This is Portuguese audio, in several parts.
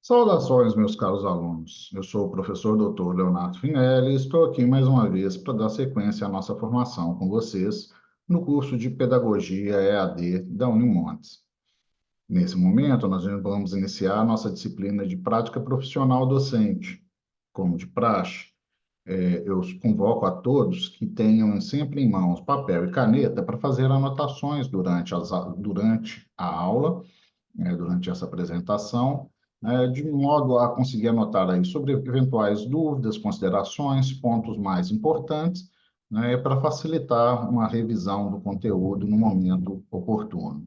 Saudações, meus caros alunos. Eu sou o professor Dr. Leonardo Finelli e estou aqui mais uma vez para dar sequência à nossa formação com vocês no curso de Pedagogia EAD da Unimontes. Nesse momento, nós vamos iniciar a nossa disciplina de Prática Profissional Docente. Como de praxe, eu os convoco a todos que tenham sempre em mãos papel e caneta para fazer anotações durante a aula, durante essa apresentação, de modo a conseguir anotar aí sobre eventuais dúvidas, considerações, pontos mais importantes, para facilitar uma revisão do conteúdo no momento oportuno.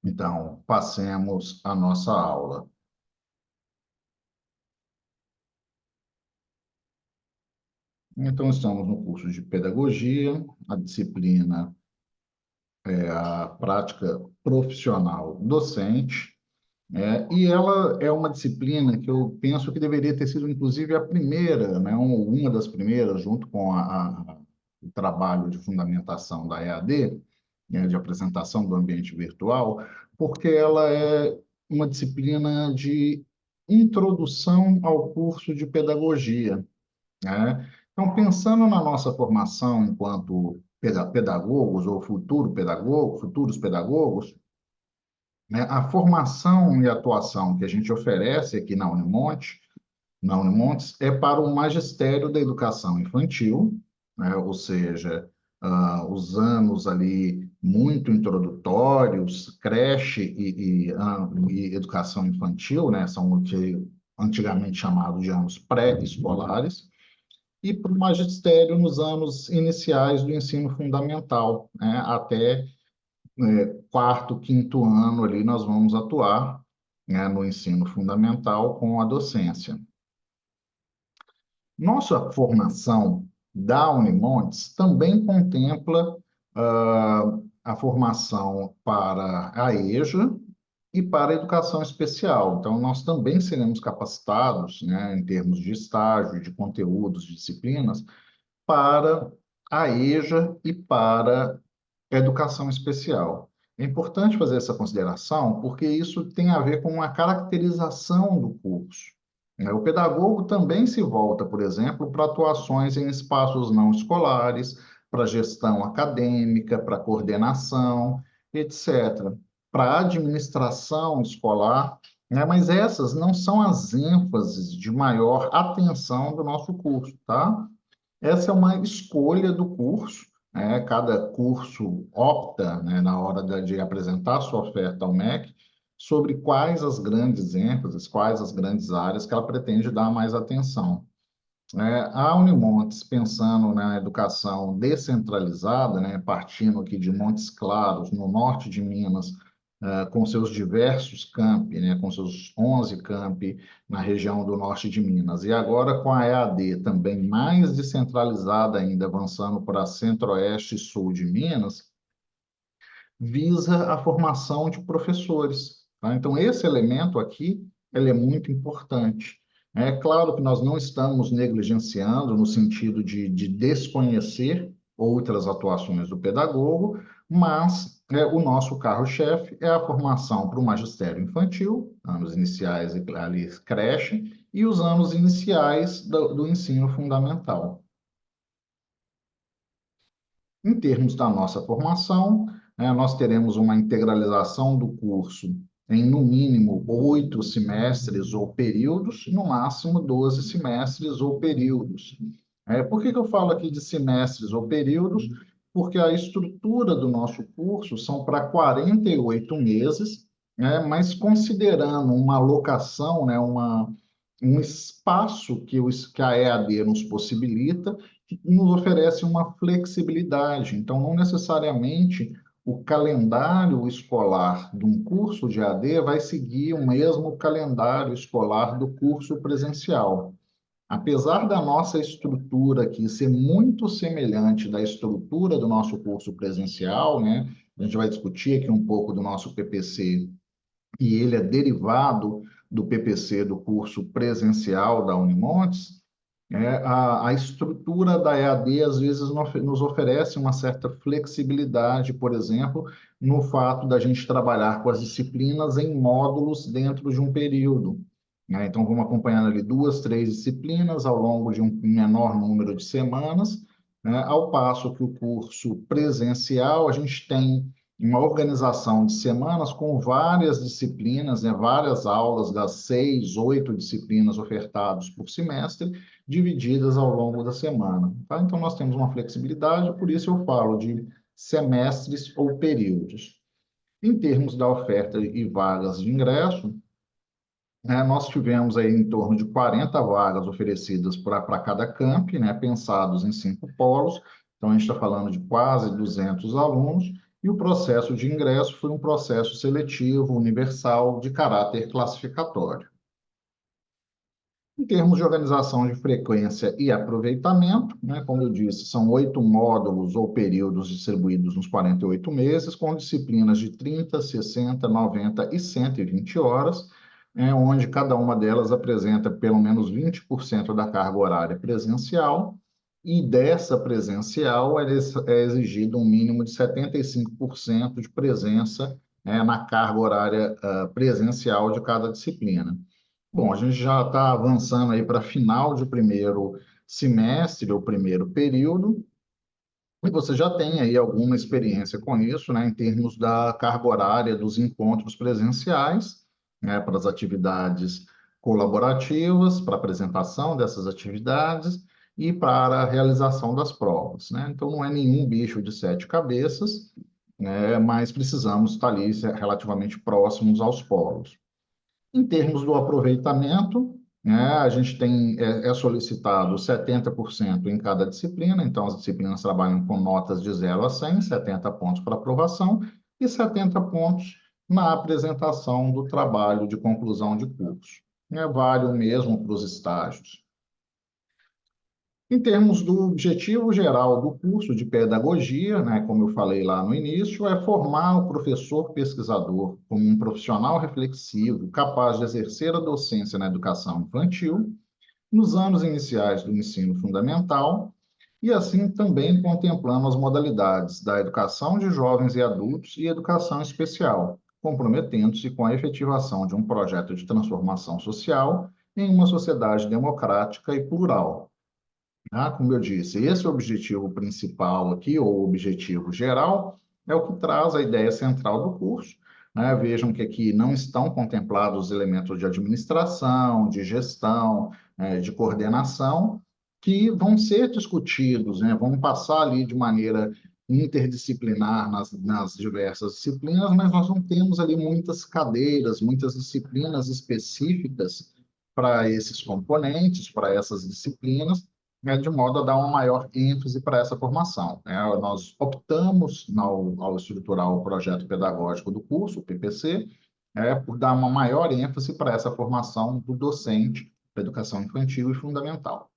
Então, passemos a nossa aula. Então, estamos no curso de Pedagogia, a disciplina é a Prática Profissional Docente. E ela é uma disciplina que eu penso que deveria ter sido, inclusive, a primeira, né, uma das primeiras, junto com o trabalho de fundamentação da EAD, de apresentação do ambiente virtual, porque ela é uma disciplina de introdução ao curso de pedagogia, né? Então, pensando na nossa formação enquanto pedagogos ou futuros pedagogos, né? A formação e atuação que a gente oferece aqui na Unimontes, é para o magistério da educação infantil, né? Ou seja, os anos ali muito introdutórios, creche e educação infantil, né? São o que antigamente chamado de anos pré-escolares, e para o magistério nos anos iniciais do ensino fundamental, né? Até quarto, quinto ano ali, nós vamos atuar, né, no ensino fundamental com a docência. Nossa formação da Unimontes também contempla a formação para a EJA e para a educação especial. Então, nós também seremos capacitados, né, em termos de estágio, de conteúdos, de disciplinas, para a EJA e para educação especial. É importante fazer essa consideração porque isso tem a ver com a caracterização do curso, né? O pedagogo também se volta, por exemplo, para atuações em espaços não escolares, para gestão acadêmica, para coordenação, etc., para administração escolar, né? Mas essas não são as ênfases de maior atenção do nosso curso, tá? Essa é uma escolha do curso, né? Cada curso opta, né, na hora de apresentar sua oferta ao MEC, sobre quais as grandes ênfases, quais as grandes áreas que ela pretende dar mais atenção. A Unimontes, pensando na educação descentralizada, né, partindo aqui de Montes Claros, no norte de Minas, com seus diversos campi, né, com seus 11 campi na região do norte de Minas, e agora com a EAD também mais descentralizada ainda, avançando para centro-oeste e sul de Minas, visa a formação de professores, tá? Então, esse elemento aqui, ele é muito importante. É claro que nós não estamos negligenciando no sentido de desconhecer outras atuações do pedagogo, mas o nosso carro-chefe é a formação para o magistério infantil, anos iniciais e ali creche, e os anos iniciais do ensino fundamental. Em termos da nossa formação, nós teremos uma integralização do curso em, no mínimo, 8 semestres ou períodos, no máximo 12 semestres ou períodos. Por que eu falo aqui de semestres ou períodos? Porque a estrutura do nosso curso são para 48 meses, mas considerando uma alocação, né, um espaço que a EAD nos possibilita, que nos oferece uma flexibilidade. Então, não necessariamente o calendário escolar de um curso de AD vai seguir o mesmo calendário escolar do curso presencial. Apesar da nossa estrutura aqui ser muito semelhante da estrutura do nosso curso presencial, né? A gente vai discutir aqui um pouco do nosso PPC, e ele é derivado do PPC do curso presencial da Unimontes, A estrutura da EAD, às vezes, nos oferece uma certa flexibilidade, por exemplo, no fato da gente trabalhar com as disciplinas em módulos dentro de um período, né? Então, vamos acompanhando ali duas, três disciplinas ao longo de um menor número de semanas, né? Ao passo que o curso presencial, a gente tem uma organização de semanas com várias disciplinas, né? Várias aulas das 6, 8 disciplinas ofertadas por semestre, divididas ao longo da semana. Tá? Então, nós temos uma flexibilidade, por isso eu falo de semestres ou períodos. Em termos da oferta e vagas de ingresso, nós tivemos aí em torno de 40 vagas oferecidas para cada camp, né, pensados em 5 polos. Então, a gente está falando de quase 200 alunos, e o processo de ingresso foi um processo seletivo, universal, de caráter classificatório. Em termos de organização de frequência e aproveitamento, né, como eu disse, são 8 módulos ou períodos distribuídos nos 48 meses, com disciplinas de 30, 60, 90 e 120 horas, onde cada uma delas apresenta pelo menos 20% da carga horária presencial, e dessa presencial é exigido um mínimo de 75% de presença, na carga horária presencial de cada disciplina. Bom, a gente já está avançando aí para final de primeiro semestre, ou primeiro período, e você já tem aí alguma experiência com isso, né, em termos da carga horária dos encontros presenciais, né, para as atividades colaborativas, para a apresentação dessas atividades e para a realização das provas, né? Então, não é nenhum bicho de sete cabeças, né, mas precisamos estar ali relativamente próximos aos polos. Em termos do aproveitamento, né, a gente é solicitado 70% em cada disciplina, então as disciplinas trabalham com notas de 0 a 100, 70 pontos para aprovação e 70 pontos na apresentação do trabalho de conclusão de curso. Vale o mesmo para os estágios. Em termos do objetivo geral do curso de pedagogia, né, como eu falei lá no início, é formar o professor pesquisador como um profissional reflexivo, capaz de exercer a docência na educação infantil, nos anos iniciais do ensino fundamental, e assim também contemplando as modalidades da educação de jovens e adultos e educação especial, comprometendo-se com a efetivação de um projeto de transformação social em uma sociedade democrática e plural. Como eu disse, esse é o objetivo principal aqui, ou objetivo geral, é o que traz a ideia central do curso, né? Vejam que aqui não estão contemplados os elementos de administração, de gestão, de coordenação, que vão ser discutidos, né? Vão passar ali de maneira interdisciplinar nas diversas disciplinas, mas nós não temos ali muitas cadeiras, muitas disciplinas específicas para esses componentes, para essas disciplinas, de modo a dar uma maior ênfase para essa formação, né? Nós optamos, ao estruturar o projeto pedagógico do curso, o PPC, por dar uma maior ênfase para essa formação do docente da educação infantil e fundamental.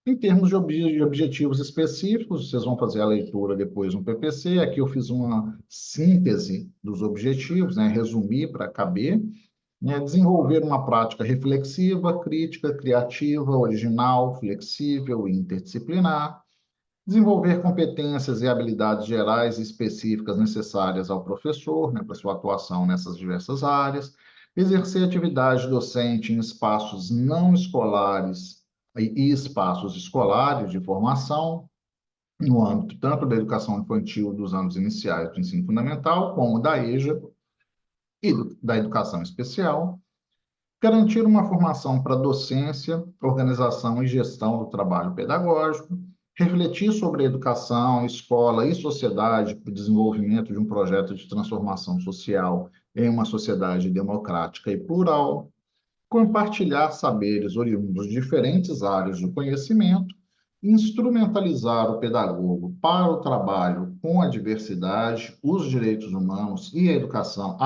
Em termos de objetivos específicos, vocês vão fazer a leitura depois no PPC. Aqui eu fiz uma síntese dos objetivos, né? Resumir para caber, né? Desenvolver uma prática reflexiva, crítica, criativa, original, flexível e interdisciplinar. Desenvolver competências e habilidades gerais e específicas necessárias ao professor, né, para sua atuação nessas diversas áreas. Exercer atividade docente em espaços não escolares e espaços escolares de formação, no âmbito tanto da educação infantil dos anos iniciais do ensino fundamental, como da EJA e da educação especial. Garantir uma formação para docência, organização e gestão do trabalho pedagógico, refletir sobre a educação, escola e sociedade para o desenvolvimento de um projeto de transformação social em uma sociedade democrática e plural, compartilhar saberes oriundos de diferentes áreas do conhecimento, instrumentalizar o pedagogo para o trabalho com a diversidade, os direitos humanos e a educação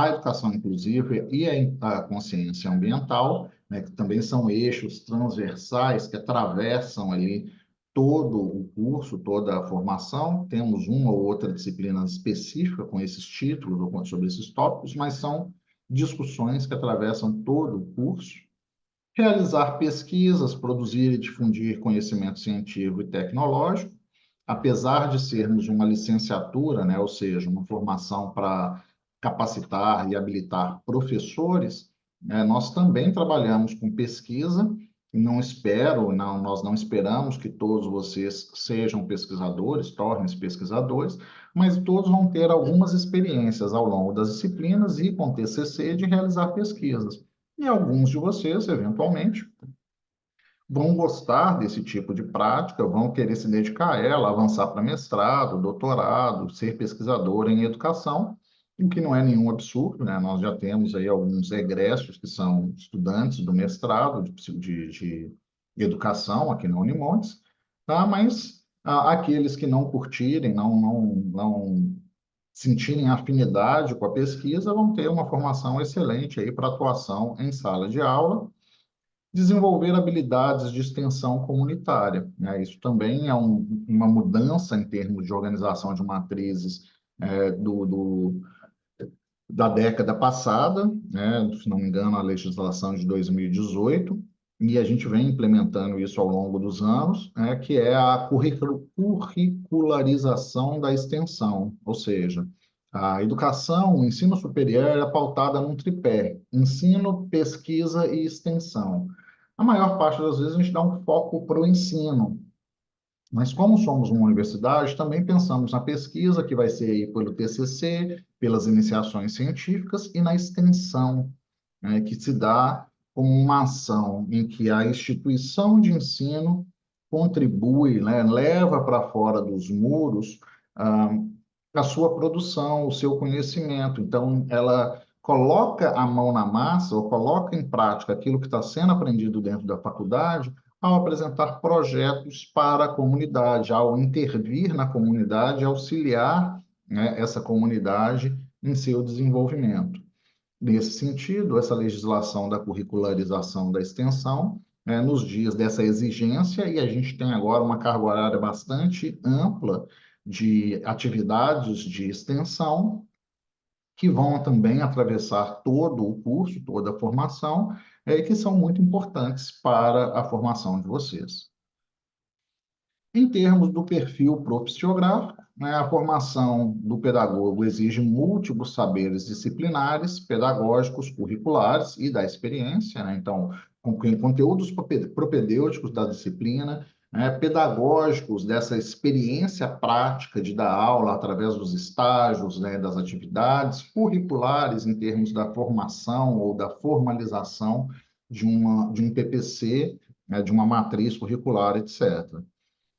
inclusiva e a consciência ambiental, né, que também são eixos transversais que atravessam ali todo o curso, toda a formação. Temos uma ou outra disciplina específica com esses títulos ou sobre esses tópicos, mas são discussões que atravessam todo o curso. realizar pesquisas, produzir e difundir conhecimento científico e tecnológico, apesar de sermos uma licenciatura, né, ou seja, uma formação para capacitar e habilitar professores, né, nós também trabalhamos com pesquisa. Nós não esperamos que todos vocês sejam pesquisadores, tornem-se pesquisadores, mas todos vão ter algumas experiências ao longo das disciplinas e com TCC de realizar pesquisas. E alguns de vocês, eventualmente, vão gostar desse tipo de prática, vão querer se dedicar a ela, avançar para mestrado, doutorado, ser pesquisador em educação, o que não é nenhum absurdo, né? Nós já temos aí alguns egressos que são estudantes do mestrado de educação aqui na Unimontes, tá? Mas aqueles que não curtirem, não sentirem afinidade com a pesquisa, vão ter uma formação excelente aí para atuação em sala de aula, desenvolver habilidades de extensão comunitária, né? Isso também é uma mudança em termos de organização de matrizes da década passada, né? Se não me engano, a legislação de 2018, e a gente vem implementando isso ao longo dos anos, né? Que é a curricularização da extensão, ou seja, a educação, o ensino superior é pautada num tripé: ensino, pesquisa e extensão. A maior parte das vezes a gente dá um foco para o ensino, mas como somos uma universidade, também pensamos na pesquisa, que vai ser aí pelo TCC, pelas iniciações científicas, e na extensão, né, que se dá como uma ação em que a instituição de ensino contribui, né, leva para fora dos muros ah, a sua produção, o seu conhecimento. Então, ela coloca a mão na massa ou coloca em prática aquilo que está sendo aprendido dentro da faculdade ao apresentar projetos para a comunidade, ao intervir na comunidade, auxiliar, né, essa comunidade em seu desenvolvimento. Nesse sentido, essa legislação da curricularização da extensão, nos dias dessa exigência, e a gente tem agora uma carga horária bastante ampla de atividades de extensão, que vão também atravessar todo o curso, toda a formação, e que são muito importantes para a formação de vocês. Em termos do perfil profissiográfico, né, a formação do pedagogo exige múltiplos saberes disciplinares, pedagógicos, curriculares e da experiência, né? Então, com conteúdos propedêuticos da disciplina, né, pedagógicos dessa experiência prática de dar aula através dos estágios, né, das atividades, curriculares em termos da formação ou da formalização de um PPC, né, de uma matriz curricular, etc.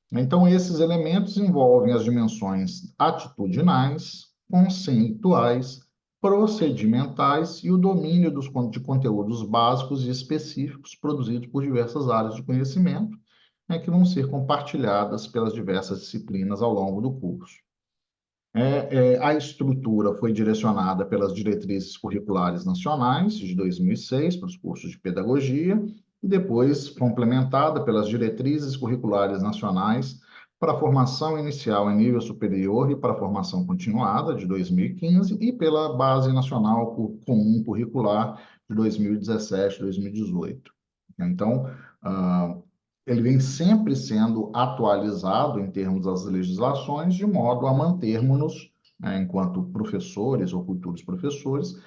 Então, esses elementos envolvem as dimensões atitudinais, conceituais, procedimentais e o domínio de conteúdos básicos e específicos produzidos por diversas áreas de conhecimento, né, que vão ser compartilhadas pelas diversas disciplinas ao longo do curso. A estrutura foi direcionada pelas diretrizes curriculares nacionais de 2006 para os cursos de pedagogia e depois complementada pelas diretrizes curriculares nacionais para a formação inicial em nível superior e para a formação continuada de 2015 e pela Base Nacional Comum Curricular de 2017, 2018. Então, ele vem sempre sendo atualizado em termos das legislações, de modo a mantermos-nos, né, enquanto professores ou futuros professores,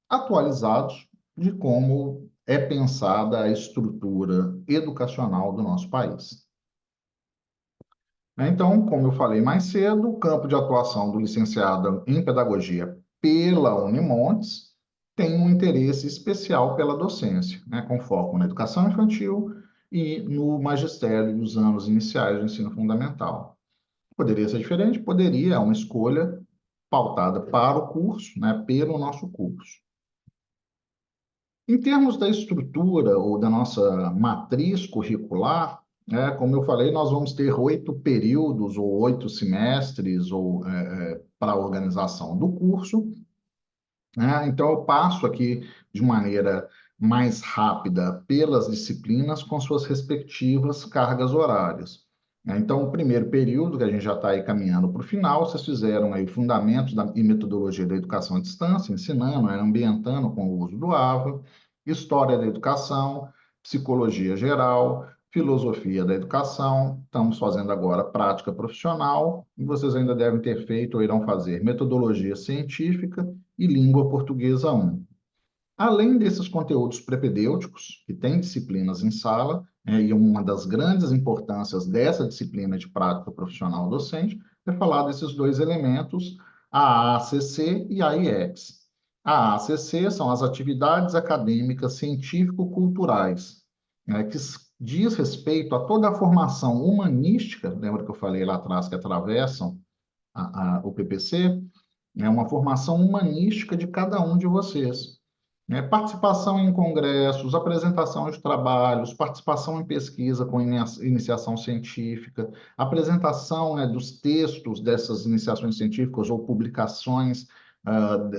atualizados de como é pensada a estrutura educacional do nosso país. Então, como eu falei mais cedo, o campo de atuação do licenciado em pedagogia pela Unimontes tem um interesse especial pela docência, né, com foco na educação infantil e no magistério dos anos iniciais do ensino fundamental. Poderia ser diferente? Poderia, é uma escolha pautada para o curso, né, pelo nosso curso. Em termos da estrutura ou da nossa matriz curricular, né, como eu falei, nós vamos ter 8 períodos ou 8 semestres para a organização do curso, né? Então, eu passo aqui de maneira mais rápida pelas disciplinas com suas respectivas cargas horárias, né? Então, o primeiro período, que a gente já está aí caminhando para o final, vocês fizeram aí fundamentos e metodologia da educação à distância, ensinando, ambientando com o uso do AVA, História da educação, psicologia geral, filosofia da educação. Estamos fazendo agora prática profissional e vocês ainda devem ter feito ou irão fazer metodologia científica e língua portuguesa 1. Além desses conteúdos prepedêuticos, que tem disciplinas em sala, e uma das grandes importâncias dessa disciplina de prática profissional docente é falar desses dois elementos, a ACC e a IEX. A ACC são as atividades acadêmicas científico-culturais, que diz respeito a toda a formação humanística, lembra que eu falei lá atrás que atravessam o PPC? É uma formação humanística de cada um de vocês. Participação em congressos, apresentação de trabalhos, participação em pesquisa com iniciação científica, apresentação, dos textos dessas iniciações científicas ou publicações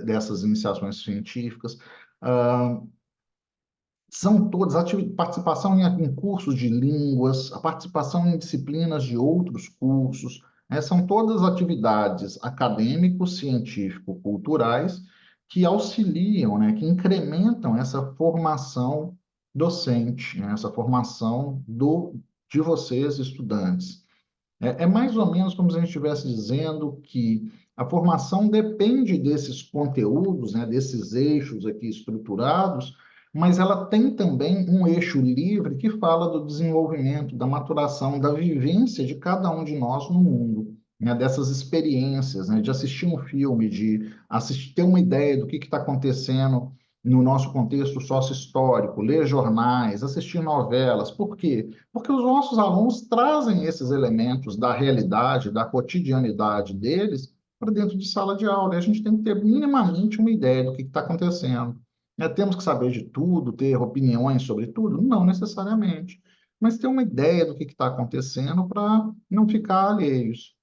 dessas iniciações científicas. São todas participação em cursos de línguas, a participação em disciplinas de outros cursos, são todas atividades acadêmicos, científico-culturais que auxiliam, que incrementam essa formação docente, essa formação de vocês, estudantes. É mais ou menos como se a gente estivesse dizendo que a formação depende desses conteúdos, desses eixos aqui estruturados, mas ela tem também um eixo livre que fala do desenvolvimento, da maturação, da vivência de cada um de nós no mundo, dessas experiências, de assistir um filme, de assistir, ter uma ideia do que está acontecendo no nosso contexto sócio-histórico, ler jornais, assistir novelas. Por quê? Porque os nossos alunos trazem esses elementos da realidade, da cotidianidade deles para dentro de sala de aula. E a gente tem que ter minimamente uma ideia do que está acontecendo. Temos que saber de tudo, ter opiniões sobre tudo? Não necessariamente. Mas ter uma ideia do que está acontecendo para não ficar alheios.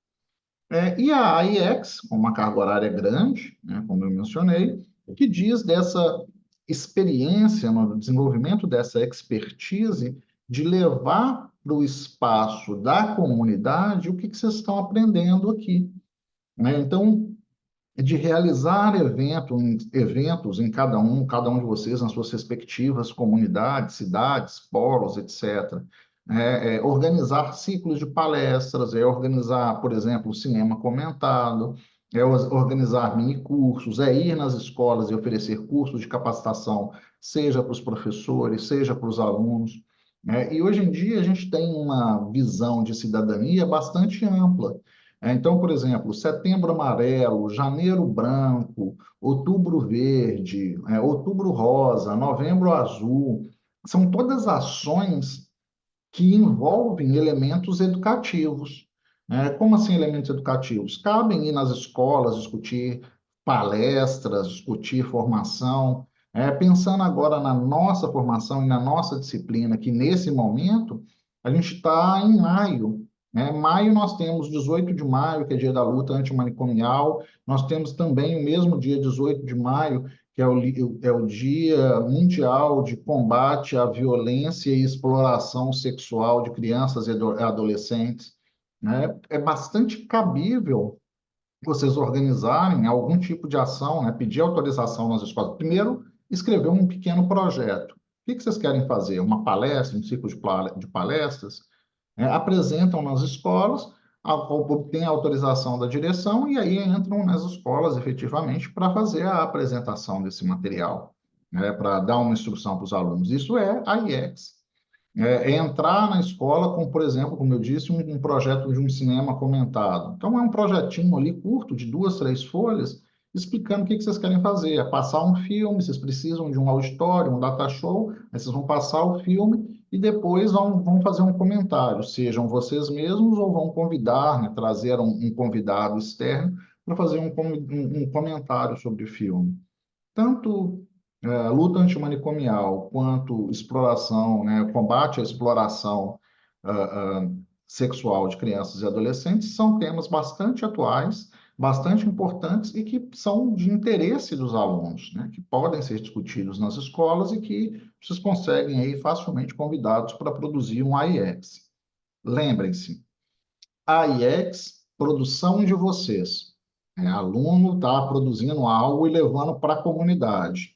E a AIEX, com uma carga horária grande, como eu mencionei, que diz dessa experiência no desenvolvimento dessa expertise de levar para o espaço da comunidade o que vocês estão aprendendo aqui. Então, de realizar eventos em cada um de vocês, nas suas respectivas comunidades, cidades, polos, etc. Organizar ciclos de palestras, organizar, por exemplo, cinema comentado, organizar mini-cursos, ir nas escolas e oferecer cursos de capacitação, seja para os professores, seja para os alunos. E hoje em dia a gente tem uma visão de cidadania bastante ampla. Então, por exemplo, Setembro Amarelo, Janeiro Branco, Outubro Verde, Outubro Rosa, Novembro Azul, são todas ações que envolvem elementos educativos. Como assim elementos educativos? Cabem ir nas escolas discutir palestras, discutir formação, pensando agora na nossa formação e na nossa disciplina, que nesse momento a gente está em maio. Maio nós temos 18 de maio, que é dia da luta antimanicomial, nós temos também o mesmo dia 18 de maio, que é o Dia Mundial de Combate à Violência e Exploração Sexual de Crianças e Adolescentes. É bastante cabível vocês organizarem algum tipo de ação, pedir autorização nas escolas. Primeiro, escrever um pequeno projeto. O que vocês querem fazer? Uma palestra, um ciclo de palestras? Apresentam nas escolas, obtêm a autorização da direção e aí entram nas escolas efetivamente para fazer a apresentação desse material, para dar uma instrução para os alunos. Isso é a IEX. Entrar na escola com, por exemplo, como eu disse, um projeto de um cinema comentado. Então, é um projetinho ali curto, de 2, 3 folhas, explicando o que vocês querem fazer. É passar um filme, vocês precisam de um auditório, um data show, aí vocês vão passar o filme e depois vão fazer um comentário, sejam vocês mesmos ou vão convidar, trazer um convidado externo para fazer um comentário sobre o filme. Tanto luta antimanicomial quanto exploração, combate à exploração sexual de crianças e adolescentes são temas bastante atuais, bastante importantes e que são de interesse dos alunos, que podem ser discutidos nas escolas e que vocês conseguem aí facilmente convidados para produzir um AIEX. Lembrem-se, AIEX, produção de vocês. Aluno está produzindo algo e levando para a comunidade.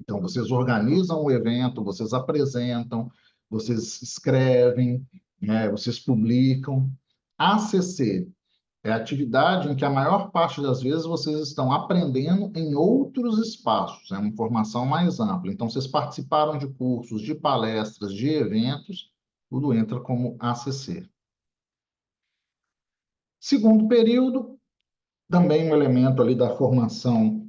Então, vocês organizam o evento, vocês apresentam, vocês escrevem, né, vocês publicam. ACC é a atividade em que a maior parte das vezes vocês estão aprendendo em outros espaços, é uma formação mais ampla. Então, vocês participaram de cursos, de palestras, de eventos, tudo entra como ACC. Segundo período, também um elemento ali da formação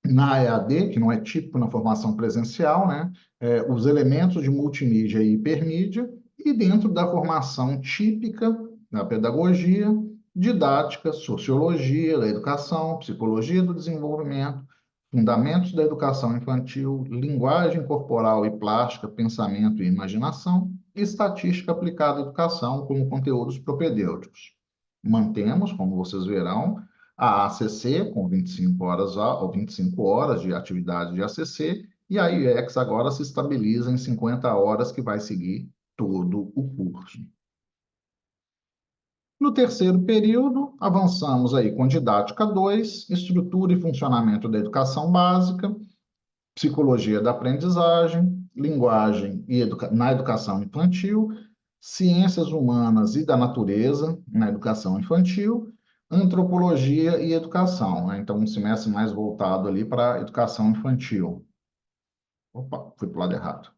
na EAD, que não é típico na formação presencial, né? Os elementos de multimídia e hipermídia, e dentro da formação típica da pedagogia, didática, sociologia da educação, psicologia do desenvolvimento, fundamentos da educação infantil, linguagem corporal e plástica, pensamento e imaginação, e estatística aplicada à educação como conteúdos propedêuticos. Mantemos, como vocês verão, a ACC, com 25 horas, ou 25 horas de atividade de ACC, e a IEX agora se estabiliza em 50 horas, que vai seguir todo o curso. No terceiro período, avançamos aí com didática 2, estrutura e funcionamento da educação básica, psicologia da aprendizagem, linguagem na educação infantil, ciências humanas e da natureza na educação infantil, antropologia e educação, né? Então, um semestre mais voltado ali para a educação infantil. Opa, fui para o lado errado.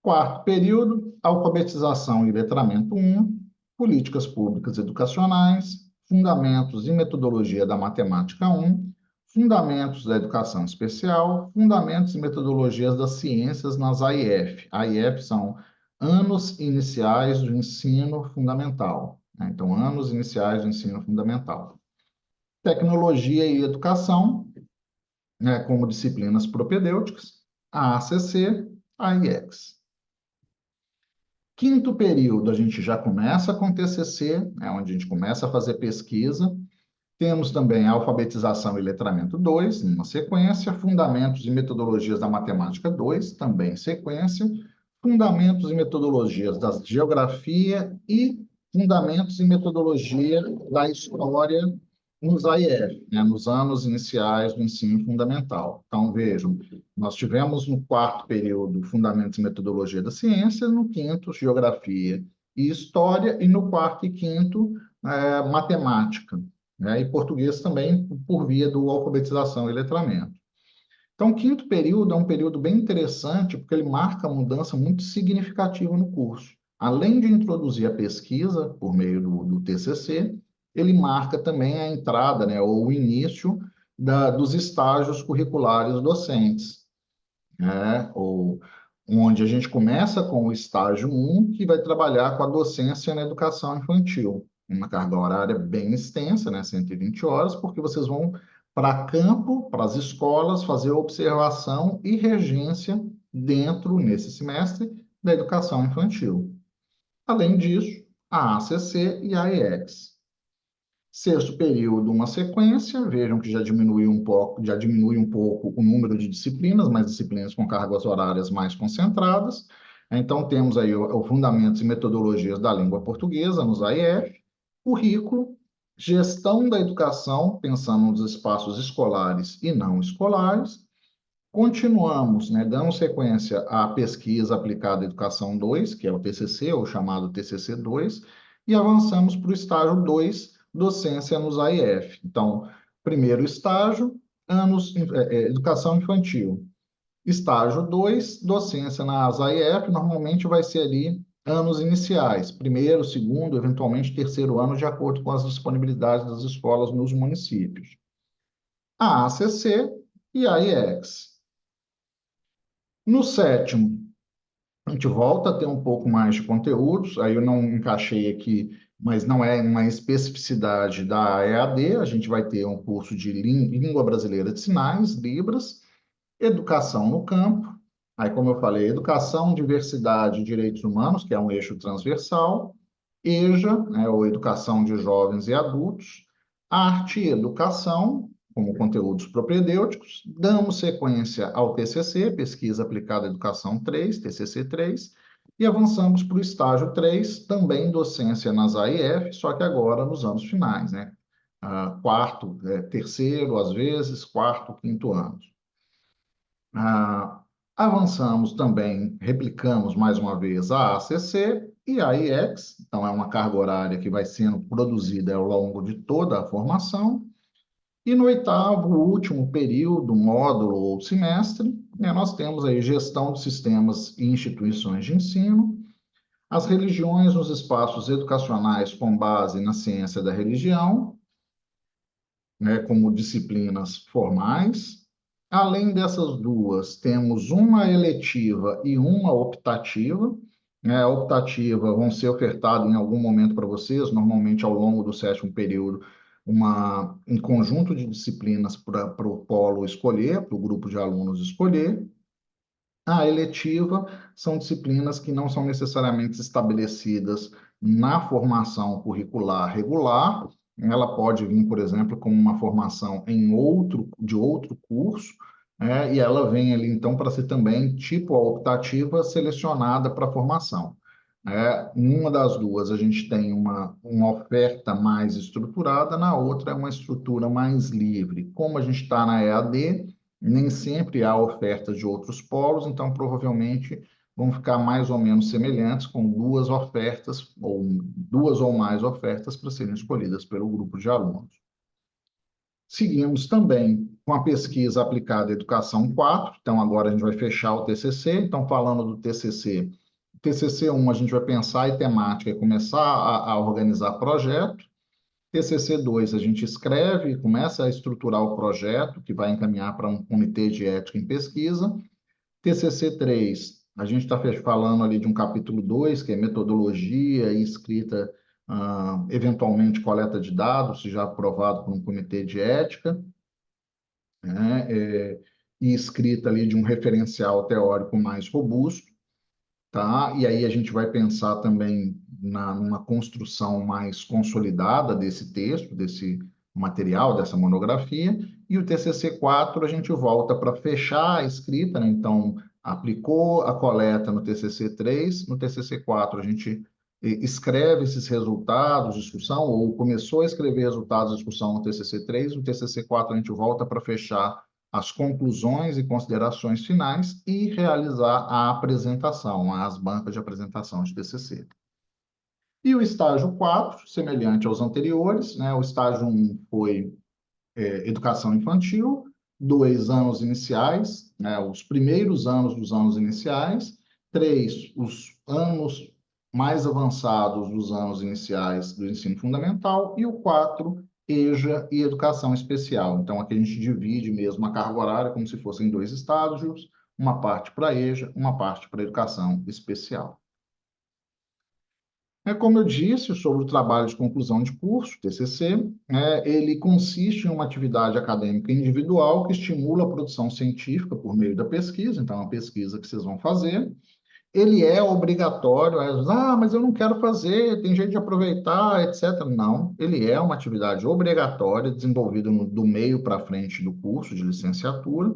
Quarto período, alfabetização e letramento 1, políticas públicas educacionais, fundamentos e metodologia da matemática 1, fundamentos da educação especial, fundamentos e metodologias das ciências nas AIF. AIF são anos iniciais do ensino fundamental, né? Então, anos iniciais do ensino fundamental. Tecnologia e educação, né, como disciplinas propedêuticas, a ACC, a IEX. Quinto período, a gente já começa com TCC, né, onde a gente começa a fazer pesquisa. Temos também a alfabetização e letramento 2, numa sequência, fundamentos e metodologias da matemática 2, também sequência, fundamentos e metodologias da geografia e fundamentos e metodologia da história nos AIF, né, nos anos iniciais do ensino fundamental. Então, vejam, nós tivemos no quarto período Fundamentos e Metodologia da Ciência, no quinto, Geografia e História, e no quarto e quinto, Matemática, né, e Português também, por via do alfabetização e letramento. Então, o quinto período é um período bem interessante, porque ele marca uma mudança muito significativa no curso. Além de introduzir a pesquisa por meio do TCC, ele marca também a entrada, né, ou o início dos estágios curriculares docentes, né, onde a gente começa com o estágio 1, que vai trabalhar com a docência na educação infantil. Uma carga horária bem extensa, né, 120 horas, porque vocês vão para campo, para as escolas, fazer observação e regência dentro, nesse semestre, da educação infantil. Além disso, a ACC e a IEX. Sexto período, uma sequência. Vejam que já diminui um pouco o número de disciplinas, mas disciplinas com cargas horárias mais concentradas. Então, temos aí o Fundamentos e Metodologias da Língua Portuguesa, nos AIF, currículo, gestão da educação, pensando nos espaços escolares e não escolares. Continuamos, né, dando sequência à pesquisa aplicada à educação 2, que é o TCC, ou chamado TCC 2, e avançamos para o estágio 2, docência nos AIF. Então, primeiro estágio, educação infantil. Estágio 2, docência nas AIF, normalmente vai ser ali anos iniciais, primeiro, segundo, eventualmente terceiro ano, de acordo com as disponibilidades das escolas nos municípios. A ACC e a IEX. No sétimo, a gente volta a ter um pouco mais de conteúdos, aí eu não encaixei aqui, mas não é uma especificidade da EAD, a gente vai ter um curso de Língua Brasileira de Sinais, Libras, Educação no Campo, aí como eu falei, Educação, Diversidade e Direitos Humanos, que é um eixo transversal, EJA, né, ou Educação de Jovens e Adultos, Arte e Educação, como conteúdos propedêuticos, damos sequência ao TCC, Pesquisa Aplicada à Educação 3, TCC 3, e avançamos para o estágio 3, também docência nas AIF, só que agora nos anos finais, né? Quarto, terceiro, às vezes, quarto, quinto anos. Ah, avançamos também, replicamos mais uma vez a ACC e a IEX, então é uma carga horária que vai sendo produzida ao longo de toda a formação. E no oitavo, último período, módulo ou semestre, né, nós temos aí gestão de sistemas e instituições de ensino, as religiões nos espaços educacionais com base na ciência da religião, né, como disciplinas formais. Além dessas duas, temos uma eletiva e uma optativa. Né? A optativa vão ser ofertadas em algum momento para vocês, normalmente ao longo do sétimo período, um conjunto de disciplinas para o polo escolher, para o grupo de alunos escolher. A eletiva são disciplinas que não são necessariamente estabelecidas na formação curricular regular. Ela pode vir, por exemplo, como uma formação de outro curso, e ela vem ali, então, para ser também tipo a optativa selecionada para a formação. Numa das duas, a gente tem uma oferta mais estruturada, na outra é uma estrutura mais livre. Como a gente está na EAD, nem sempre há ofertas de outros polos, então provavelmente vão ficar mais ou menos semelhantes, com duas ofertas, ou duas ou mais ofertas para serem escolhidas pelo grupo de alunos. Seguimos também com a pesquisa aplicada à Educação 4, então agora a gente vai fechar o TCC, então falando do TCC, TCC 1 a gente vai pensar em temática e começar a organizar projeto, TCC 2, a gente escreve, começa a estruturar o projeto, que vai encaminhar para um comitê de ética em pesquisa. TCC 3, a gente está falando ali de um capítulo 2, que é metodologia e escrita, eventualmente coleta de dados, se já aprovado por um comitê de ética, né? E escrita ali de um referencial teórico mais robusto. Tá? E aí a gente vai pensar também numa construção mais consolidada desse texto, desse material, dessa monografia, e o TCC 4 a gente volta para fechar a escrita, né? Então, aplicou a coleta no TCC 3, no TCC 4 a gente escreve esses resultados de discussão, ou começou a escrever resultados de discussão no TCC 3, no TCC 4 a gente volta para fechar as conclusões e considerações finais e realizar a apresentação, as bancas de apresentação de TCC. E o estágio 4, semelhante aos anteriores, né? O estágio 1 foi educação infantil, 2 anos iniciais, né? Os primeiros anos dos anos iniciais, 3, os anos mais avançados dos anos iniciais do ensino fundamental, e o 4, EJA e educação especial. Então, aqui a gente divide mesmo a carga horária como se fossem 2 estágios, uma parte para EJA, uma parte para educação especial. Como eu disse sobre o trabalho de conclusão de curso, TCC, ele consiste em uma atividade acadêmica individual que estimula a produção científica por meio da pesquisa, então, é uma pesquisa que vocês vão fazer. Ele é obrigatório, mas eu não quero fazer, tem jeito de aproveitar, etc. Não, ele é uma atividade obrigatória, desenvolvida do meio para frente do curso de licenciatura.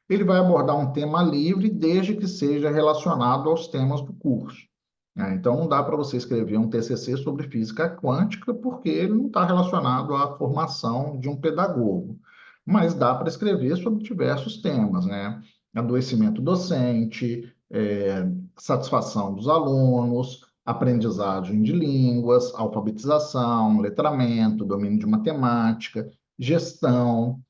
Ele vai abordar um tema livre, desde que seja relacionado aos temas do curso. Então, não dá para você escrever um TCC sobre física quântica, porque ele não está relacionado à formação de um pedagogo. Mas dá para escrever sobre diversos temas, né? Adoecimento docente, satisfação dos alunos, aprendizagem de línguas, alfabetização, letramento, domínio de matemática, gestão,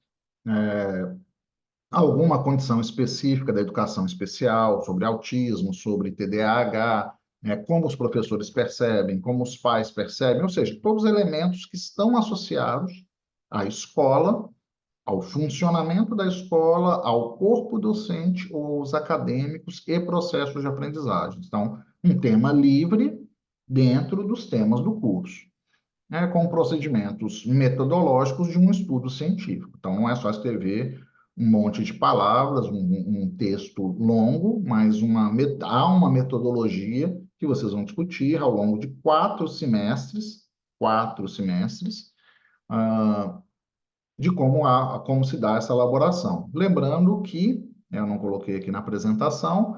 alguma condição específica da educação especial, sobre autismo, sobre TDAH, como os professores percebem, como os pais percebem, ou seja, todos os elementos que estão associados à escola, ao funcionamento da escola, ao corpo docente, os acadêmicos e processos de aprendizagem. Então, um tema livre dentro dos temas do curso, com procedimentos metodológicos de um estudo científico. Então, não é só escrever um monte de palavras, um texto longo, mas há uma metodologia que vocês vão discutir ao longo de 4 semestres, de como se dá essa elaboração. Lembrando que, eu não coloquei aqui na apresentação,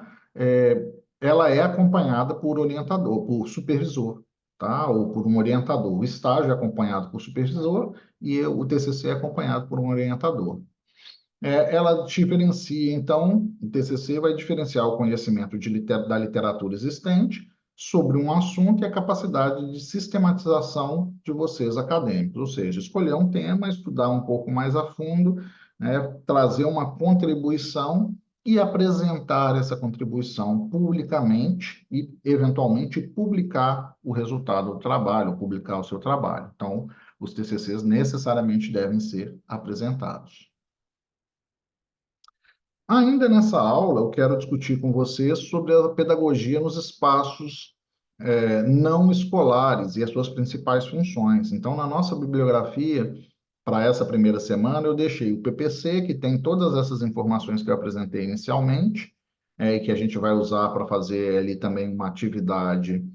ela é acompanhada por orientador, por supervisor, tá? Ou por um orientador. O estágio é acompanhado por supervisor e o TCC é acompanhado por um orientador. ela diferencia, então, o TCC vai diferenciar o conhecimento da literatura existente sobre um assunto e a capacidade de sistematização de vocês acadêmicos, ou seja, escolher um tema, estudar um pouco mais a fundo, né, trazer uma contribuição e apresentar essa contribuição publicamente e, eventualmente, publicar o resultado do trabalho, publicar o seu trabalho. Então, os TCCs necessariamente devem ser apresentados. Ainda nessa aula, eu quero discutir com vocês sobre a pedagogia nos espaços não escolares e as suas principais funções. Então, na nossa bibliografia, para essa primeira semana, eu deixei o PPC, que tem todas essas informações que eu apresentei inicialmente, e que a gente vai usar para fazer ali também uma atividade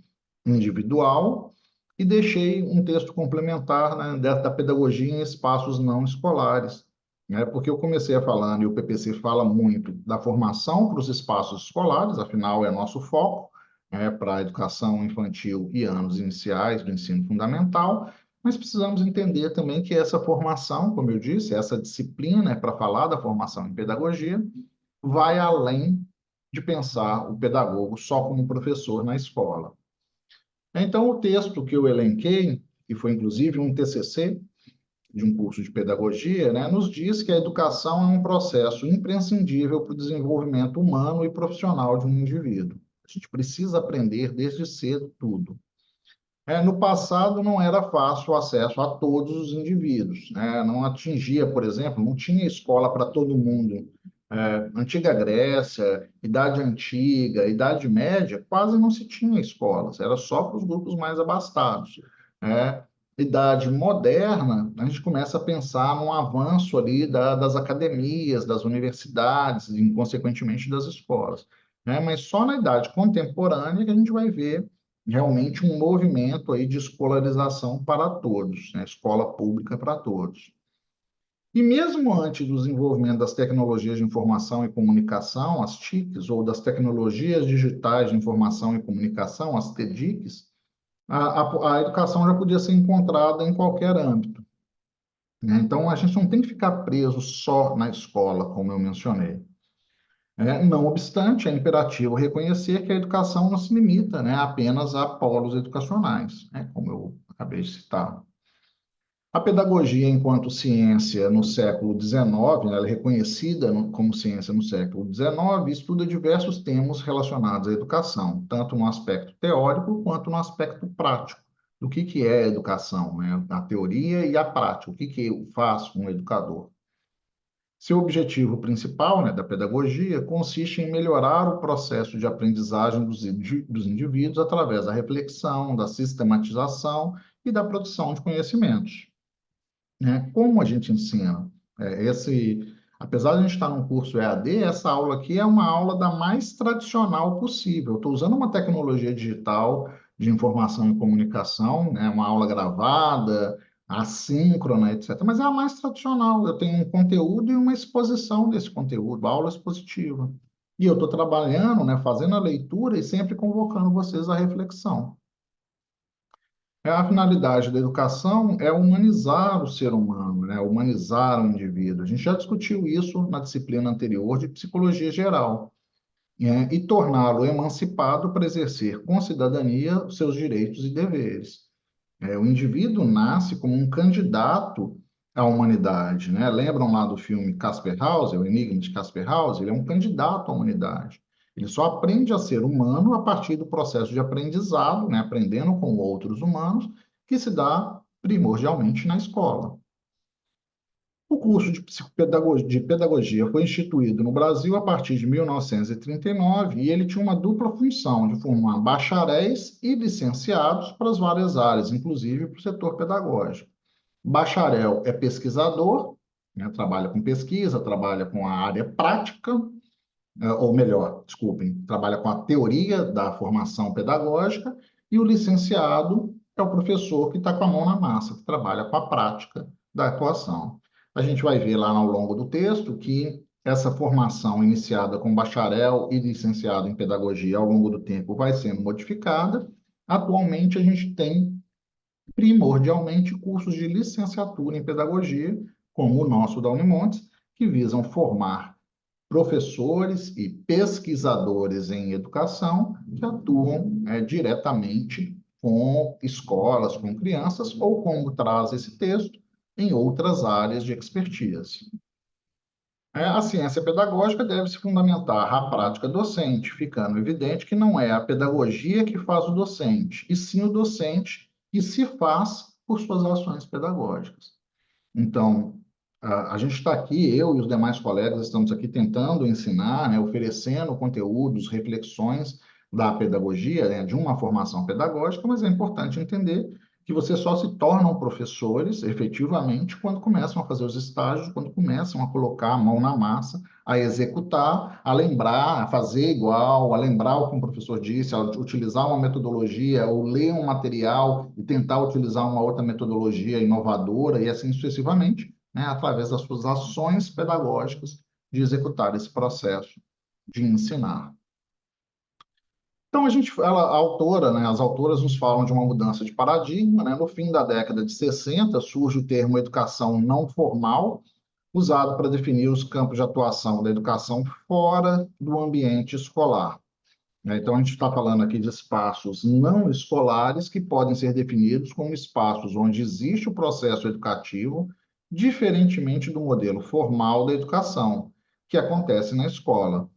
individual, e deixei um texto complementar, né, da pedagogia em espaços não escolares, né, porque eu comecei a falar, e o PPC fala muito da formação para os espaços escolares, afinal é nosso foco, né, para a educação infantil e anos iniciais do ensino fundamental, mas precisamos entender também que essa formação, como eu disse, essa disciplina é para falar da formação em pedagogia, vai além de pensar o pedagogo só como professor na escola. Então, o texto que eu elenquei, que foi inclusive um TCC de um curso de pedagogia, né, nos diz que a educação é um processo imprescindível para o desenvolvimento humano e profissional de um indivíduo. A gente precisa aprender desde cedo tudo. No passado, não era fácil o acesso a todos os indivíduos, né? Não atingia, por exemplo, não tinha escola para todo mundo. Antiga Grécia, Idade Antiga, Idade Média, quase não se tinha escolas, era só para os grupos mais abastados, né? Idade moderna, a gente começa a pensar num avanço ali das academias, das universidades e, consequentemente, das escolas, né? Mas só na idade contemporânea que a gente vai ver realmente um movimento aí de escolarização para todos, né? Escola pública para todos. E mesmo antes do desenvolvimento das tecnologias de informação e comunicação, as TICs, ou das tecnologias digitais de informação e comunicação, as TDICs, a educação já podia ser encontrada em qualquer âmbito, né? Então, a gente não tem que ficar preso só na escola, como eu mencionei. Não obstante, é imperativo reconhecer que a educação não se limita, né, apenas a polos educacionais, né, como eu acabei de citar. A pedagogia, enquanto ciência no século XIX, né, ela é reconhecida como ciência no século XIX, estuda diversos temas relacionados à educação, tanto no aspecto teórico quanto no aspecto prático. Do que é a educação, né? A teoria e a prática, o que faz um educador. Seu objetivo principal, né, da pedagogia consiste em melhorar o processo de aprendizagem dos indivíduos através da reflexão, da sistematização e da produção de conhecimentos, né? Como a gente ensina? Apesar de a gente estar num curso EAD, essa aula aqui é uma aula da mais tradicional possível. Estou usando uma tecnologia digital de informação e comunicação, né? Uma aula gravada, assíncrona, etc. Mas é a mais tradicional. Eu tenho um conteúdo e uma exposição desse conteúdo, aula expositiva. E eu estou trabalhando, né, fazendo a leitura e sempre convocando vocês à reflexão. A finalidade da educação é humanizar o ser humano, né? Humanizar o indivíduo. A gente já discutiu isso na disciplina anterior de psicologia geral, e torná-lo emancipado para exercer com cidadania os seus direitos e deveres. O indivíduo nasce como um candidato à humanidade, né? Lembram lá do filme Casper House, O Enigma de Casper House? Ele é um candidato à humanidade. Ele só aprende a ser humano a partir do processo de aprendizado, né? Aprendendo com outros humanos, que se dá primordialmente na escola. O curso de pedagogia foi instituído no Brasil a partir de 1939 e ele tinha uma dupla função de formar bacharéis e licenciados para as várias áreas, inclusive para o setor pedagógico. Bacharel é pesquisador, né, trabalha com pesquisa, trabalha com a área prática, ou melhor, desculpem, trabalha com a teoria da formação pedagógica, e o licenciado é o professor que está com a mão na massa, que trabalha com a prática da atuação. A gente vai ver lá ao longo do texto que essa formação iniciada com bacharel e licenciado em pedagogia ao longo do tempo vai sendo modificada. Atualmente, a gente tem primordialmente cursos de licenciatura em pedagogia, como o nosso da Unimontes, que visam formar professores e pesquisadores em educação que atuam diretamente com escolas, com crianças, ou, como traz esse texto, em outras áreas de expertise. A ciência pedagógica deve se fundamentar na prática docente, ficando evidente que não é a pedagogia que faz o docente, e sim o docente que se faz por suas ações pedagógicas. Então, a gente está aqui, eu e os demais colegas estamos aqui tentando ensinar, né, oferecendo conteúdos, reflexões da pedagogia, né, de uma formação pedagógica, mas é importante entender que vocês só se tornam professores, efetivamente, quando começam a fazer os estágios, quando começam a colocar a mão na massa, a executar, a lembrar, a fazer igual, a lembrar o que um professor disse, a utilizar uma metodologia, ou ler um material e tentar utilizar uma outra metodologia inovadora, e assim sucessivamente, né, através das suas ações pedagógicas de executar esse processo de ensinar. Então, a autora, né, as autoras nos falam de uma mudança de paradigma, né? No fim da década de 60, surge o termo educação não formal, usado para definir os campos de atuação da educação fora do ambiente escolar, né? Então, a gente está falando aqui de espaços não escolares que podem ser definidos como espaços onde existe o processo educativo, diferentemente do modelo formal da educação, que acontece na escola.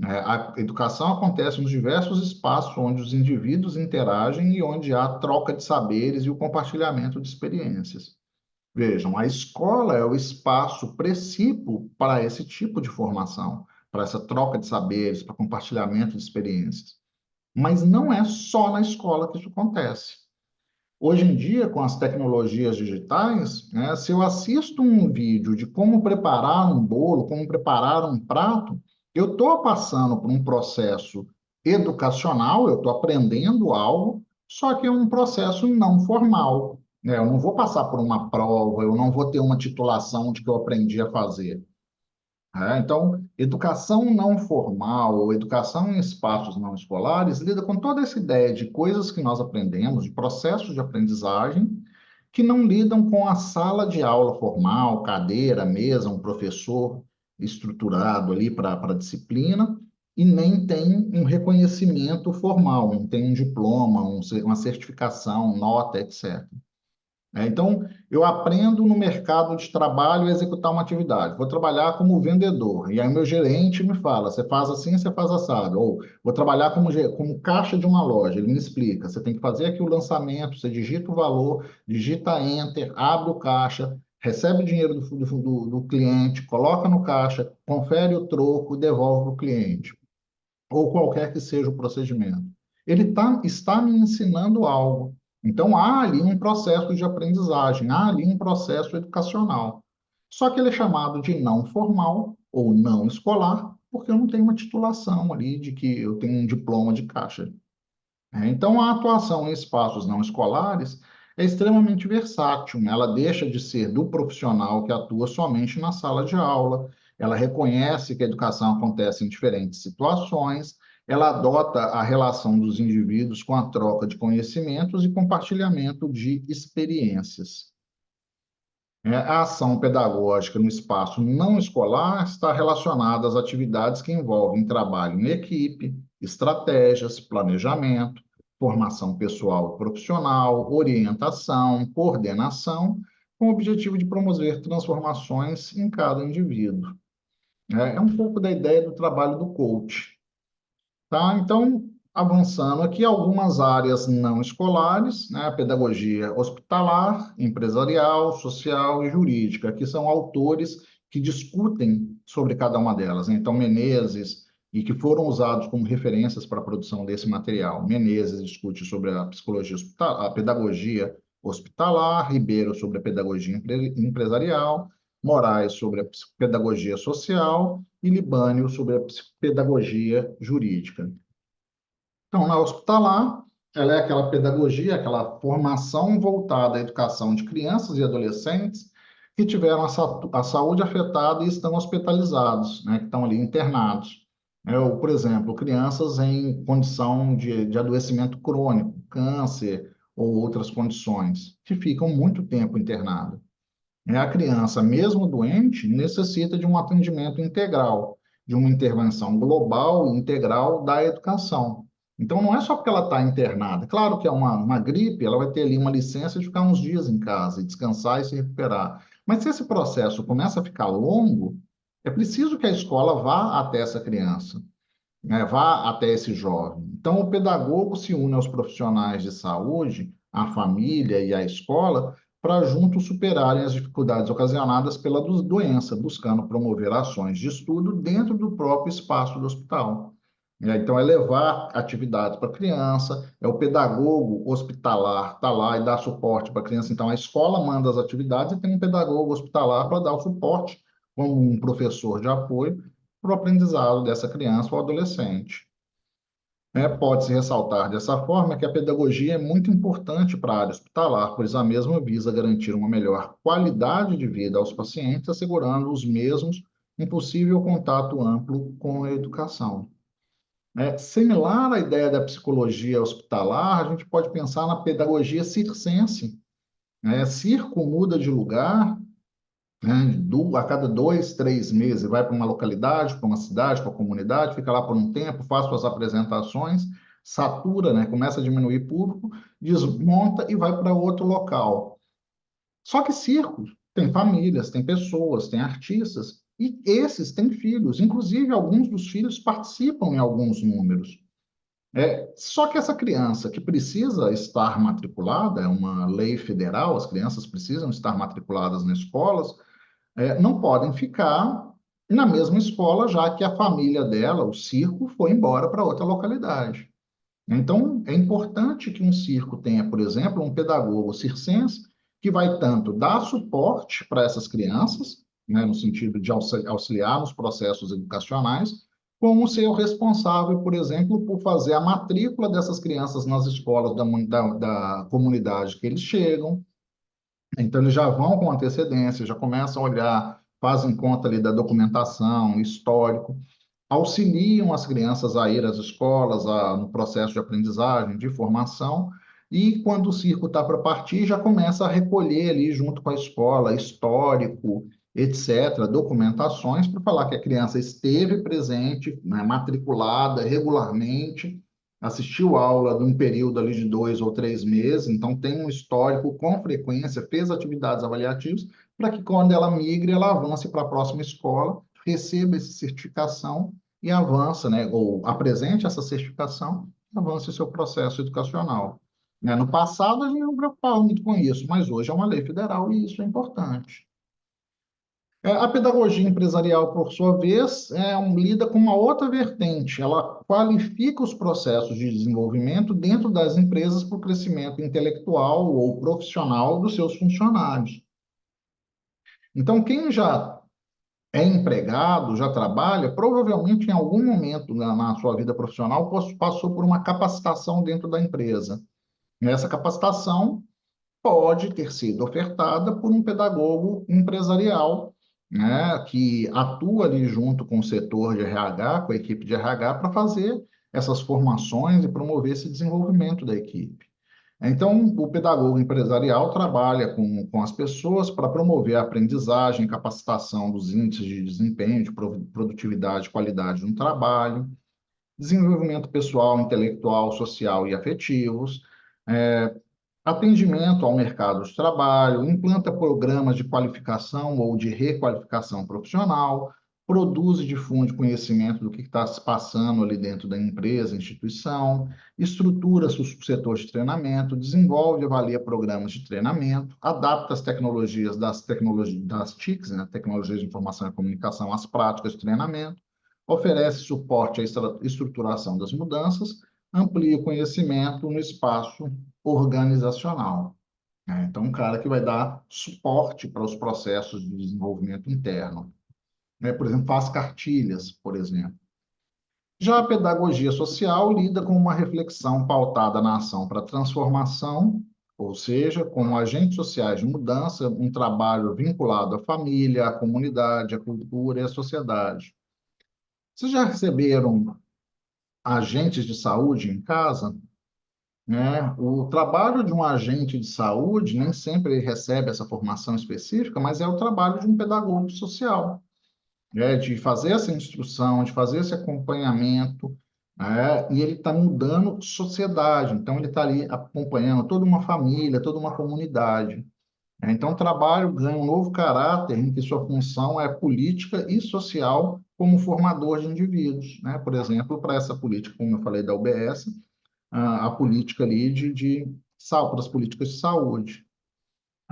A educação acontece nos diversos espaços onde os indivíduos interagem e onde há troca de saberes e o compartilhamento de experiências. Vejam, a escola é o espaço precípio para esse tipo de formação, para essa troca de saberes, para compartilhamento de experiências. Mas não é só na escola que isso acontece. Hoje em dia, com as tecnologias digitais, né, se eu assisto um vídeo de como preparar um bolo, como preparar um prato, eu estou passando por um processo educacional, eu estou aprendendo algo, só que é um processo não formal, né? Eu não vou passar por uma prova, eu não vou ter uma titulação de que eu aprendi a fazer. Então, educação não formal ou educação em espaços não escolares lida com toda essa ideia de coisas que nós aprendemos, de processos de aprendizagem, que não lidam com a sala de aula formal, cadeira, mesa, um professor estruturado ali para a disciplina, e nem tem um reconhecimento formal, não tem um diploma, uma certificação, nota, etc. Então, eu aprendo no mercado de trabalho a executar uma atividade. Vou trabalhar como vendedor. E aí, meu gerente me fala: você faz assim, você faz assado. Ou vou trabalhar como caixa de uma loja. Ele me explica: você tem que fazer aqui o lançamento, você digita o valor, digita Enter, abre o caixa, recebe o dinheiro do cliente, coloca no caixa, confere o troco e devolve para o cliente. Ou qualquer que seja o procedimento. Está me ensinando algo. Então, há ali um processo de aprendizagem, há ali um processo educacional. Só que ele é chamado de não formal ou não escolar, porque eu não tenho uma titulação ali de que eu tenho um diploma de caixa. Então, a atuação em espaços não escolares é extremamente versátil, né? Ela deixa de ser do profissional que atua somente na sala de aula, ela reconhece que a educação acontece em diferentes situações, ela adota a relação dos indivíduos com a troca de conhecimentos e compartilhamento de experiências. A ação pedagógica no espaço não escolar está relacionada às atividades que envolvem trabalho em equipe, estratégias, planejamento, formação pessoal e profissional, orientação, coordenação, com o objetivo de promover transformações em cada indivíduo. É um pouco da ideia do trabalho do coach. Tá? Então, avançando aqui, algumas áreas não escolares, né? A pedagogia hospitalar, empresarial, social e jurídica, que são autores que discutem sobre cada uma delas, né? Então, Menezes, e que foram usados como referências para a produção desse material. Menezes discute sobre a psicologia hospitalar, a pedagogia hospitalar, Ribeiro sobre a pedagogia empresarial, Moraes sobre a pedagogia social e Libânio sobre a pedagogia jurídica. Então, na hospitalar, ela é aquela pedagogia, aquela formação voltada à educação de crianças e adolescentes que tiveram a saúde afetada e estão hospitalizados, né, que estão ali internados. Ou, por exemplo, crianças em condição de adoecimento crônico, câncer ou outras condições, que ficam muito tempo internados. A criança, mesmo doente, necessita de um atendimento integral, de uma intervenção global e integral da educação. Então, não é só porque ela está internada. Claro que é uma gripe, ela vai ter ali uma licença de ficar uns dias em casa e descansar e se recuperar. Mas se esse processo começa a ficar longo, é preciso que a escola vá até essa criança, né? Vá até esse jovem. Então, o pedagogo se une aos profissionais de saúde, à família e à escola, para juntos superarem as dificuldades ocasionadas pela doença, buscando promover ações de estudo dentro do próprio espaço do hospital. Então, é levar atividades para a criança, é o pedagogo hospitalar está lá e dá suporte para a criança. Então, a escola manda as atividades e tem um pedagogo hospitalar para dar o suporte, como um professor de apoio, para o aprendizado dessa criança ou adolescente. Pode-se ressaltar dessa forma que a pedagogia é muito importante para a área hospitalar, pois a mesma visa garantir uma melhor qualidade de vida aos pacientes, assegurando os mesmos um possível contato amplo com a educação. Similar à ideia da psicologia hospitalar, a gente pode pensar na pedagogia circense. Circo muda de lugar, né, a cada 2, 3 meses, vai para uma localidade, para uma cidade, para uma comunidade, fica lá por um tempo, faz suas apresentações, satura, né, começa a diminuir público, desmonta e vai para outro local. Só que circo tem famílias, tem pessoas, tem artistas, e esses têm filhos, inclusive alguns dos filhos participam em alguns números. Só que essa criança que precisa estar matriculada, é uma lei federal, as crianças precisam estar matriculadas nas escolas, não podem ficar na mesma escola, já que a família dela, o circo, foi embora para outra localidade. Então, é importante que um circo tenha, por exemplo, um pedagogo circense que vai tanto dar suporte para essas crianças, né, no sentido de auxiliar nos processos educacionais, como ser o responsável, por exemplo, por fazer a matrícula dessas crianças nas escolas da comunidade que eles chegam. Então, eles já vão com antecedência, já começam a olhar, fazem conta ali da documentação, histórico, auxiliam as crianças a ir às escolas, no processo de aprendizagem, de formação, e quando o circo está para partir, já começa a recolher ali, junto com a escola, histórico, etc., documentações, para falar que a criança esteve presente, né, matriculada regularmente, assistiu aula de um período ali de 2 ou 3 meses, então tem um histórico com frequência, fez atividades avaliativas, para que quando ela migre, ela avance para a próxima escola, receba essa certificação e avança, né, ou apresente essa certificação, avance o seu processo educacional. No passado, a gente não preocupava muito com isso, mas hoje é uma lei federal e isso é importante. A pedagogia empresarial, por sua vez, lida com uma outra vertente. Ela qualifica os processos de desenvolvimento dentro das empresas para o crescimento intelectual ou profissional dos seus funcionários. Então, quem já é empregado, já trabalha, provavelmente em algum momento na sua vida profissional passou por uma capacitação dentro da empresa. Essa capacitação pode ter sido ofertada por um pedagogo empresarial, né, que atua ali junto com o setor de RH, com a equipe de RH, para fazer essas formações e promover esse desenvolvimento da equipe. Então, o pedagogo empresarial trabalha com as pessoas para promover a aprendizagem, capacitação dos índices de desempenho, de produtividade, qualidade no trabalho, desenvolvimento pessoal, intelectual, social e afetivos, atendimento ao mercado de trabalho, implanta programas de qualificação ou de requalificação profissional, produz e difunde conhecimento do que está se passando ali dentro da empresa, instituição, estrutura o setor de treinamento, desenvolve e avalia programas de treinamento, adapta as tecnologias das TICs, né, Tecnologias de Informação e Comunicação, às práticas de treinamento, oferece suporte à estruturação das mudanças, amplia o conhecimento no espaço organizacional. Então, um cara que vai dar suporte para os processos de desenvolvimento interno. Por exemplo, faz cartilhas, por exemplo. Já a pedagogia social lida com uma reflexão pautada na ação para transformação, ou seja, como agentes sociais de mudança, um trabalho vinculado à família, à comunidade, à cultura e à sociedade. Vocês já receberam agentes de saúde em casa? né? O trabalho de um agente de saúde nem sempre ele recebe essa formação específica, mas é o trabalho de um pedagogo social, né? De fazer essa instrução, de fazer esse acompanhamento, né? E ele está mudando sociedade, então ele está ali acompanhando toda uma família, toda uma comunidade. Então, o trabalho ganha um novo caráter em que sua função é política e social como formador de indivíduos, né? Por exemplo, para essa política, como eu falei da UBS, a política ali para as políticas de saúde.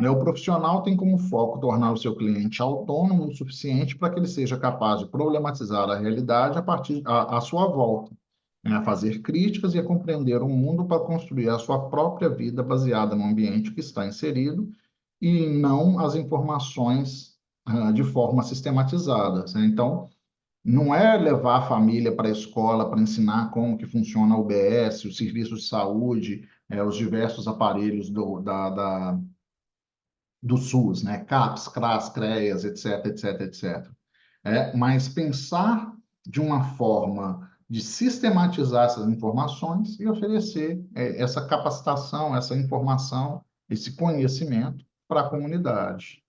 Né? O profissional tem como foco tornar o seu cliente autônomo o suficiente para que ele seja capaz de problematizar a realidade a partir à sua volta, né? A fazer críticas e a compreender o mundo para construir a sua própria vida baseada no ambiente que está inserido e não as informações de forma sistematizada, né? Então, não é levar a família para a escola para ensinar como que funciona a UBS, os serviços de saúde, os diversos aparelhos do SUS, né? CAPS, CRAS, CREAS, etc, etc, etc. Mas pensar de uma forma de sistematizar essas informações e oferecer essa capacitação, essa informação, esse conhecimento para a comunidade.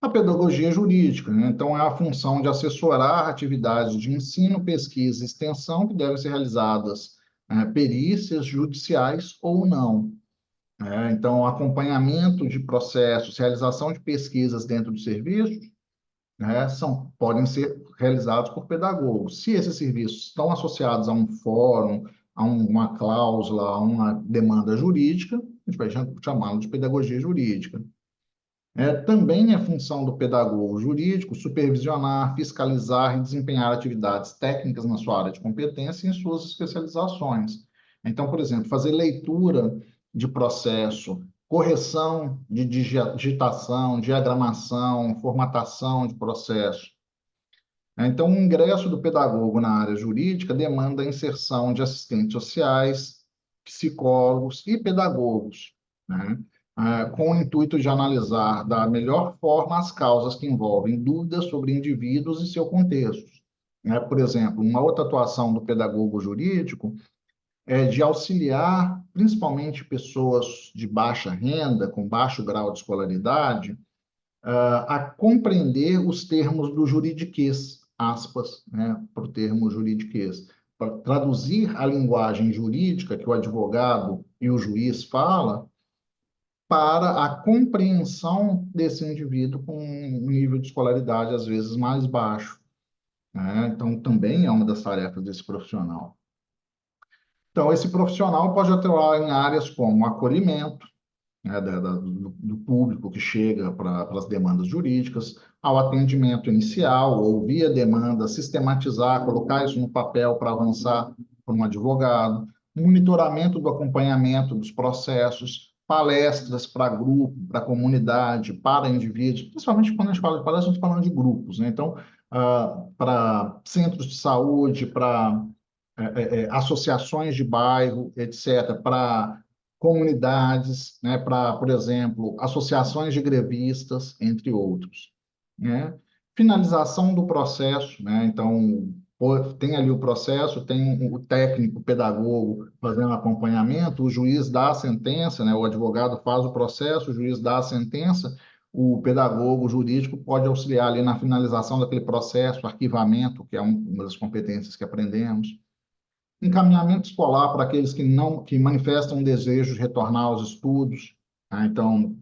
A pedagogia jurídica, né? Então, é a função de assessorar atividades de ensino, pesquisa e extensão que devem ser realizadas, perícias judiciais ou não. Então, acompanhamento de processos, realização de pesquisas dentro dos serviços, né, podem ser realizados por pedagogos. Se esses serviços estão associados a um fórum, a uma cláusula, a uma demanda jurídica, a gente vai chamá-lo de pedagogia jurídica. Também é função do pedagogo jurídico supervisionar, fiscalizar e desempenhar atividades técnicas na sua área de competência e em suas especializações. Então, por exemplo, fazer leitura de processo, correção de digitação, diagramação, formatação de processo. Então, o ingresso do pedagogo na área jurídica demanda a inserção de assistentes sociais, psicólogos e pedagogos, né? Com o intuito de analisar da melhor forma as causas que envolvem dúvidas sobre indivíduos e seu contexto. Por exemplo, uma outra atuação do pedagogo jurídico é de auxiliar, principalmente pessoas de baixa renda, com baixo grau de escolaridade, a compreender os termos do juridiquês, aspas, né, para o termo juridiquês, para traduzir a linguagem jurídica que o advogado e o juiz fala para a compreensão desse indivíduo com um nível de escolaridade às vezes mais baixo, né? Então, também é uma das tarefas desse profissional. Então, esse profissional pode atuar em áreas como acolhimento, né, do público que chega para as demandas jurídicas, ao atendimento inicial, ouvir a demanda, sistematizar, colocar isso no papel para avançar para um advogado, monitoramento do acompanhamento dos processos, palestras para grupo, para comunidade, para indivíduos, principalmente quando a gente fala de palestras, a gente está falando de grupos, né? Então, para centros de saúde, para associações de bairro, etc., para comunidades, né, para, por exemplo, associações de grevistas, entre outros, né? Finalização do processo, né? Então, tem ali o processo, tem o técnico, o pedagogo fazendo acompanhamento, o juiz dá a sentença, né? O advogado faz o processo, o juiz dá a sentença, o pedagogo jurídico pode auxiliar ali na finalização daquele processo, arquivamento, que é uma das competências que aprendemos. Encaminhamento escolar para aqueles que manifestam um desejo de retornar aos estudos, tá? Então,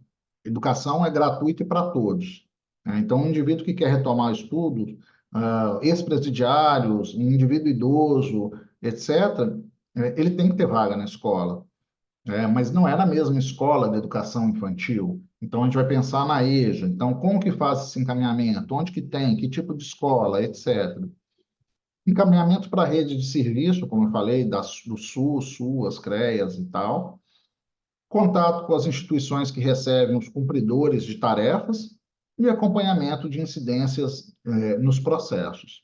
educação é gratuita e para todos, tá? Então, um indivíduo que quer retomar estudos, ex-presidiários, um indivíduo idoso, etc., ele tem que ter vaga na escola, mas não é na mesma escola de educação infantil. Então, a gente vai pensar na EJA. Então, como que faz esse encaminhamento? Onde que tem? Que tipo de escola? Etc. Encaminhamento para a rede de serviço, como eu falei, do SUS, SUAS, CREAS e tal. Contato com as instituições que recebem os cumpridores de tarefas e acompanhamento de incidências nos processos.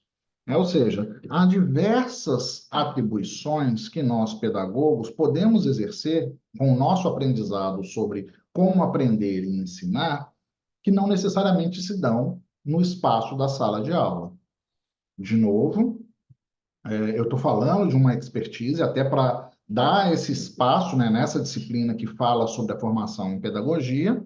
Ou seja, há diversas atribuições que nós, pedagogos, podemos exercer com o nosso aprendizado sobre como aprender e ensinar, que não necessariamente se dão no espaço da sala de aula. De novo, eu estou falando de uma expertise até para dar esse espaço, né, nessa disciplina que fala sobre a formação em pedagogia,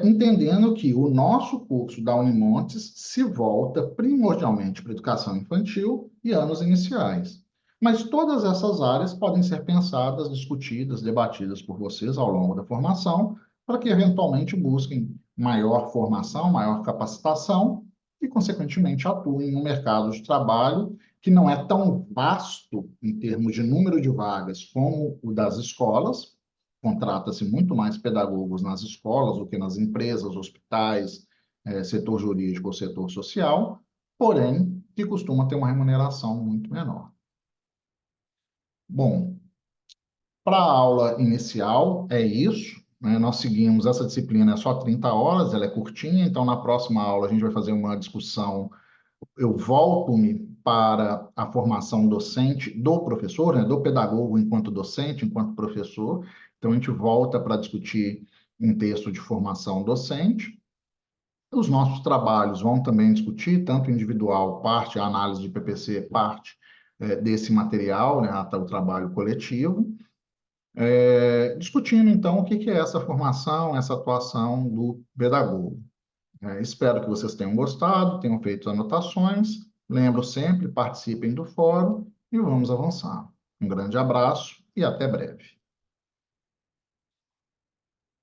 entendendo que o nosso curso da Unimontes se volta primordialmente para educação infantil e anos iniciais. Mas todas essas áreas podem ser pensadas, discutidas, debatidas por vocês ao longo da formação, para que eventualmente busquem maior formação, maior capacitação e, consequentemente, atuem no mercado de trabalho, que não é tão vasto em termos de número de vagas como o das escolas. Contrata-se muito mais pedagogos nas escolas do que nas empresas, hospitais, setor jurídico ou setor social, porém, que costuma ter uma remuneração muito menor. Bom, para a aula inicial é isso, né? Nós seguimos essa disciplina, é só 30 horas, ela é curtinha, então na próxima aula a gente vai fazer uma discussão, eu volto-me para a formação docente do professor, né, do pedagogo enquanto docente, enquanto professor. Então, a gente volta para discutir um texto de formação docente. Os nossos trabalhos vão também discutir, tanto individual, parte, a análise de PPC, parte desse material, né, até o trabalho coletivo. Discutindo, então, o que que é essa formação, essa atuação do pedagogo. Espero que vocês tenham gostado, tenham feito anotações. Lembro sempre, participem do fórum e vamos avançar. Um grande abraço e até breve.